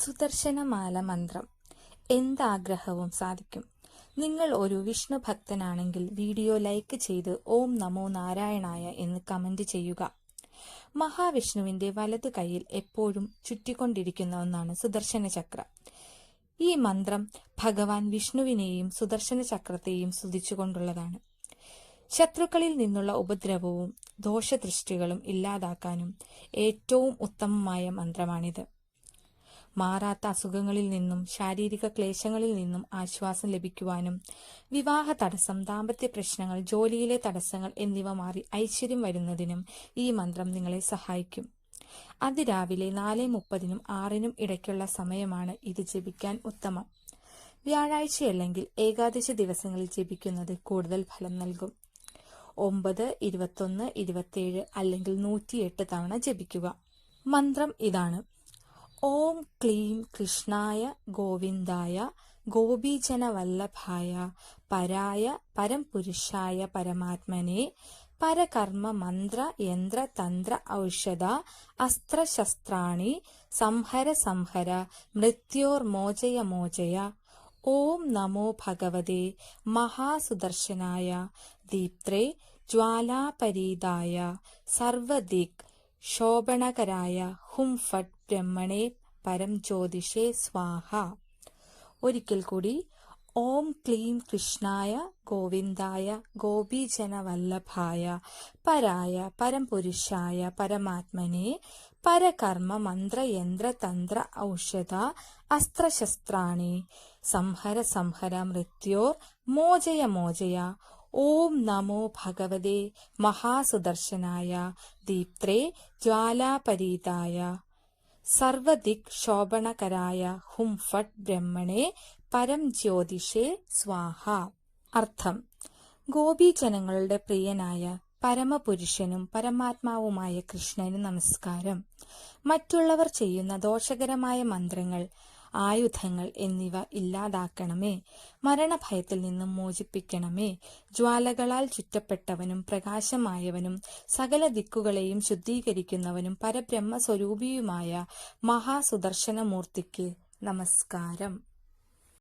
സുദർശനമാല മന്ത്രം. എന്താഗ്രഹവും സാധിക്കും. നിങ്ങൾ ഒരു വിഷ്ണു ഭക്തനാണെങ്കിൽ വീഡിയോ ലൈക്ക് ചെയ്ത് ഓം നമോ നാരായണായ എന്ന് കമന്റ് ചെയ്യുക. മഹാവിഷ്ണുവിന്റെ വലതു കൈയിൽ എപ്പോഴും ചുറ്റിക്കൊണ്ടിരിക്കുന്ന ഒന്നാണ് സുദർശന ചക്രം. ഈ മന്ത്രം ഭഗവാൻ വിഷ്ണുവിനെയും സുദർശന ചക്രത്തെയും സ്തുതിച്ചുകൊണ്ടുള്ളതാണ്. ശത്രുക്കളിൽ നിന്നുള്ള ഉപദ്രവവും ദോഷദൃഷ്ടികളും ഇല്ലാതാക്കാനും ഏറ്റവും ഉത്തമമായ മന്ത്രമാണിത്. മാറാത്ത അസുഖങ്ങളിൽ നിന്നും ശാരീരിക ക്ലേശങ്ങളിൽ നിന്നും ആശ്വാസം ലഭിക്കുവാനും വിവാഹ തടസ്സം, ദാമ്പത്യ പ്രശ്നങ്ങൾ, ജോലിയിലെ തടസ്സങ്ങൾ എന്നിവ മാറി ഐശ്വര്യം വരുന്നതിനും ഈ മന്ത്രം നിങ്ങളെ സഹായിക്കും. അതിരാവിലെ 4:30-നും 6-നും ഇടയ്ക്കുള്ള സമയമാണ് ഇത് ജപിക്കാൻ ഉത്തമം. വ്യാഴാഴ്ചയല്ലെങ്കിൽ ഏകാദശി ദിവസങ്ങളിൽ ജപിക്കുന്നത് കൂടുതൽ ഫലം നൽകും. 9, 21, 27 അല്ലെങ്കിൽ 108 തവണ ജപിക്കുക. മന്ത്രം ഇതാണ്: ഓം ക്ലീം കൃഷ്ണായ ഗോവിന്ദായ ഗോപീജനവല്ലഭായ പരായ പരംപുരുഷായ പരമാത്മനെ പരകർമ്മ മന്ത്ര യന്ത്ര തന്ത്ര ഔഷധ അസ്ത്രശസ്ത്രാണി സംഹര സംഹര മൃത്യോർമോചയ മോചയ. ഓം നമോ ഭഗവതേ മഹാസുദർശനായ ദീപ്ത്രേ ജ്വാലാപരീതായ സർവദിക് ശോഭണകരായ ഹും ഫട്ട് ബ്രഹ്മണേ പരം ജ്യോതിഷേ സ്വാഹ. ഒരിക്കൽ കൂടി: ഓം ക്ലീം കൃഷ്ണായ ഗോവിന്ദായ ഗോപീജനവല്ലഭായ പരായ പരംപുരുഷായ പരമാത്മനെ പരകർമ്മ മന്ത്ര യന്ത്ര തന്ത്ര ഔഷധ അസ്ത്രശസ്ത്രാണി സംഹര സംഹര മൃത്യോർ മോചയ മോചയ. ഓം നമോ ഭഗവതേ മഹാസുദർശനായ ദീപ്ത്രേ ജ്വാലാപരീതായ സർവദിക് ശോഭണകരായ ഹും ഫട്ട് ബ്രഹ്മണേ പരം ജ്യോതിഷേ സ്വാഹ. അർത്ഥം: ഗോപീജനങ്ങളുടെ പ്രിയനായ പരമപുരുഷനും പരമാത്മാവുമായ കൃഷ്ണന് നമസ്കാരം. മറ്റുള്ളവർ ചെയ്യുന്ന ദോഷകരമായ മന്ത്രങ്ങൾ, ആയുധങ്ങൾ എന്നിവ ഇല്ലാതാക്കണമേ. മരണഭയത്തിൽ നിന്നും മോചിപ്പിക്കണമേ. ജ്വാലകളാൽ ചുറ്റപ്പെട്ടവനും പ്രകാശമായവനും സകല ദിക്കുകളെയും ശുദ്ധീകരിക്കുന്നവനും പരബ്രഹ്മസ്വരൂപിയുമായ മഹാസുദർശനമൂർത്തിക്ക് നമസ്കാരം.